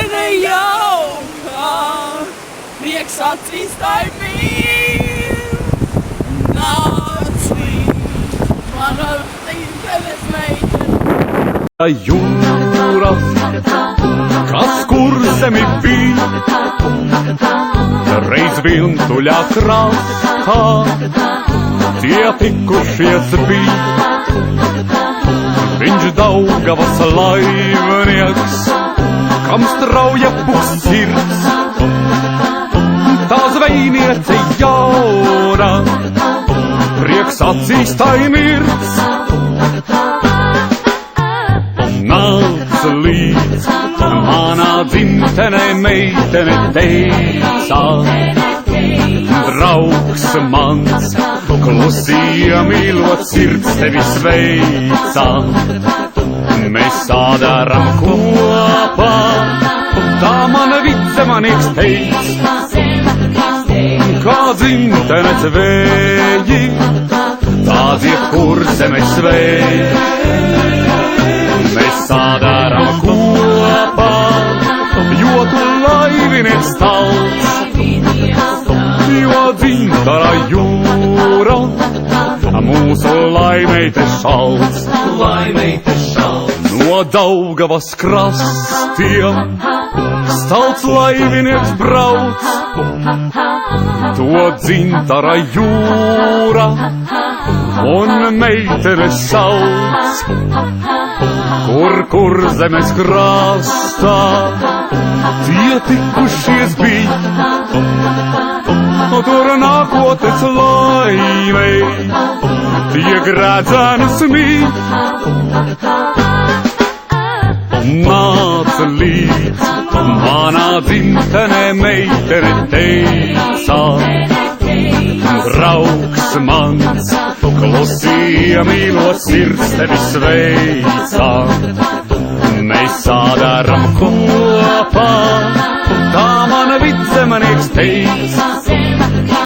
meitene jauka, prieks acīs tai mīl. Nāc līdz, mana tītenes meitene. Jūras, kas kurzemi bija, reiz vientuļā krastā, tie tikušies bija. Viņš Daugavas laivnieks, kam strauja pussirds, tā zvejniece jauna, prieks acīs tai mirds. Nāc līdz, manā dzimtenē meitene teica, draugs mans, klusie mīlot sirds tevi sveica. Mēs sādaram kopā, tā mana vicemanieks teic, kā dzimtene tvēji, tā dzied Kurzemes sveji. Mēs sādaram kopā, jo tu laivinieks talts, jo dzintara jūra, mūsu laimeite šalts. No Daugavas krastiem stalts laivinieks brauc, to dzintara jūra un meitene sauc. Kurzemes krastā tie tikušies bija, tur nākotnes laimei tiek redzēnas mīt. Nāc līdz, manā dzimtenē meitene teica, draugs mans, klusie mīlot sirds tevi sveica. Mēs sādaram kopā, tā mana vicemanieks teica,